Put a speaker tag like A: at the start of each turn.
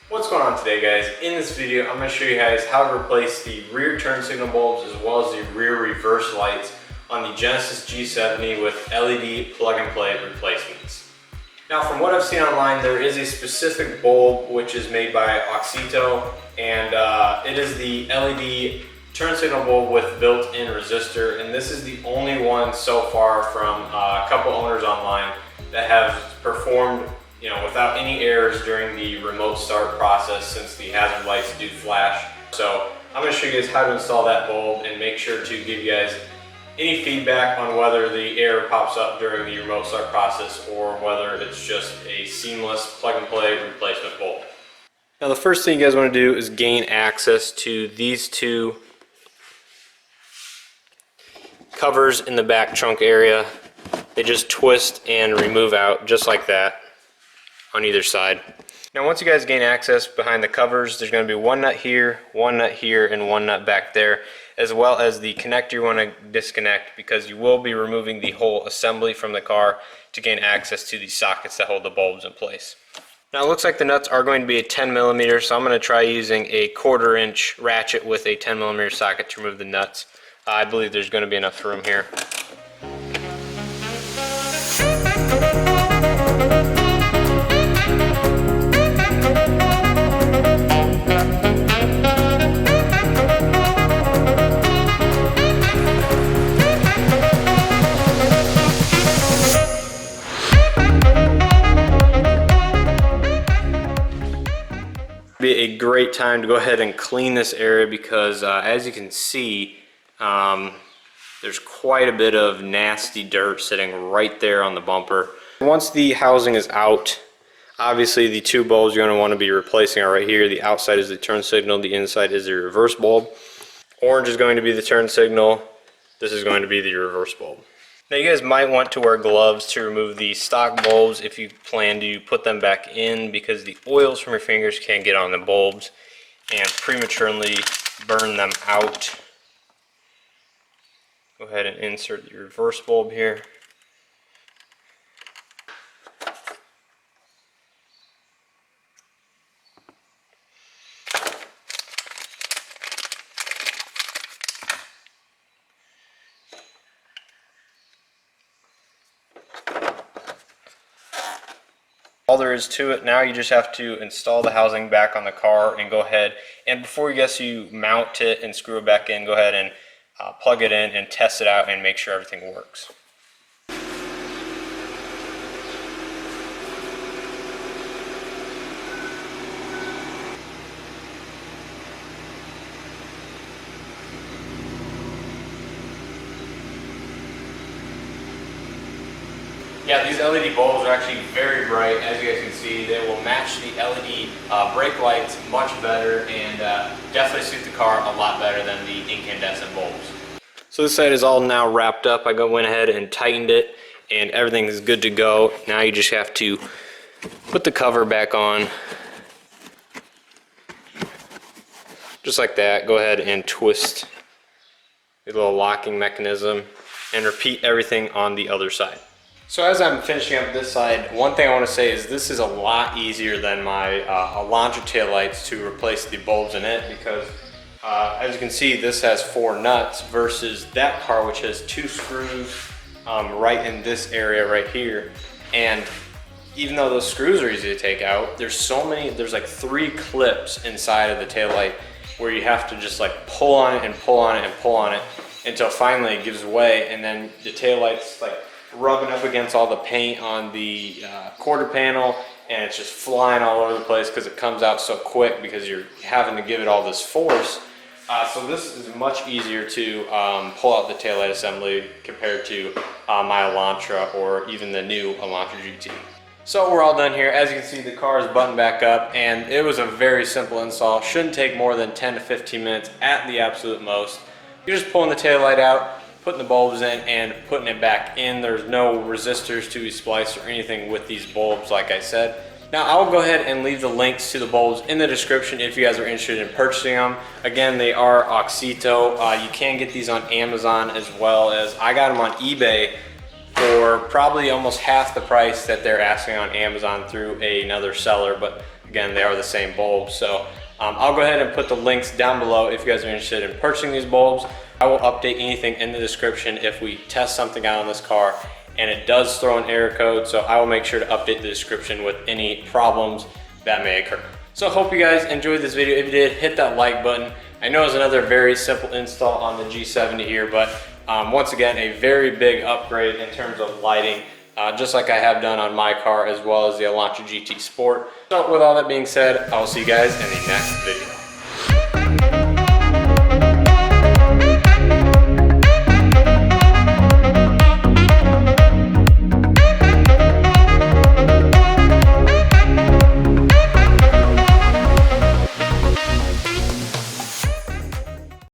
A: What's going on today, guys? In this video, I'm going to show you guys how to replace the rear turn signal bulbs as well as the rear reverse lights on the Genesis G70 with LED plug and play replacements. Now, from what I've seen online, there is a specific bulb which is made by AUXITO, and it is the LED turn signal bulb with built-in resistor, and this is the only one so far from a couple owners online that have performed without any errors during the remote start process, since the hazard lights do flash. So I'm going to show you guys how to install that bulb and make sure to give you guys any feedback on whether the error pops up during the remote start process or whether it's just a seamless plug and play replacement bulb. Now, the first thing you guys want to do is gain access to these two covers in the back trunk area. They just twist and remove out just like that on either side. Now, once you guys gain access behind the covers, there's going to be one nut here, and one nut back there, as well as the connector you want to disconnect, because you will be removing the whole assembly from the car to gain access to the sockets that hold the bulbs in place. Now, it looks like the nuts are going to be a 10mm, so I'm going to try using a 1/4 inch ratchet with a 10mm socket to remove the nuts. I believe there's going to be enough room here. Be a great time to go ahead and clean this area, because as you can see, there's quite a bit of nasty dirt sitting right there on the bumper. Once the housing is out, obviously the two bulbs you're going to want to be replacing are right here. The outside is the turn signal, the inside is the reverse bulb. Orange is going to be the turn signal, this is going to be the reverse bulb. Now, you guys might want to wear gloves to remove the stock bulbs if you plan to put them back in, because the oils from your fingers can get on the bulbs and prematurely burn them out. Go ahead and insert the reverse bulb here. All there is to it now, you just have to install the housing back on the car and go ahead, and before you mount it and screw it back in, go ahead and plug it in and test it out and make sure everything works. Yeah, these LED bulbs are actually very bright. As you guys can see, they will match the LED brake lights much better, and definitely suit the car a lot better than the incandescent bulbs. So this side is all now wrapped up. I went ahead and tightened it, and everything is good to go. Now you just have to put the cover back on, just like that. Go ahead and twist the little locking mechanism and repeat everything on the other side. So as I'm finishing up this side, one thing I want to say is this is a lot easier than my Elantra taillights to replace the bulbs in it, because as you can see, this has 4 nuts versus that car, which has 2 screws right in this area right here. And even though those screws are easy to take out, there's like 3 clips inside of the taillight where you have to just like pull on it and pull on it and pull on it until finally it gives way, and then the taillight's like rubbing up against all the paint on the quarter panel, and it's just flying all over the place because it comes out so quick because you're having to give it all this force. So this is much easier to pull out the taillight assembly compared to my Elantra or even the new Elantra GT. So we're all done here. As you can see, the car is buttoned back up, and it was a very simple install. Shouldn't take more than 10 to 15 minutes at the absolute most. You're just pulling the taillight out, putting the bulbs in, and putting it back in. There's no resistors to be spliced or anything with these bulbs, like I said. Now, I'll go ahead and leave the links to the bulbs in the description if you guys are interested in purchasing them. Again, they are AUXITO. You can get these on Amazon, as well as I got them on eBay for probably almost half the price that they're asking on Amazon through another seller. But again, they are the same bulbs. So I'll go ahead and put the links down below if you guys are interested in purchasing these bulbs. I will update anything in the description if we test something out on this car and it does throw an error code. So I will make sure to update the description with any problems that may occur. So I hope you guys enjoyed this video. If you did, hit that like button. I know it's another very simple install on the G70 here, but once again, a very big upgrade in terms of lighting, just like I have done on my car as well as the Elantra GT Sport. So with all that being said, I will see you guys in the next video.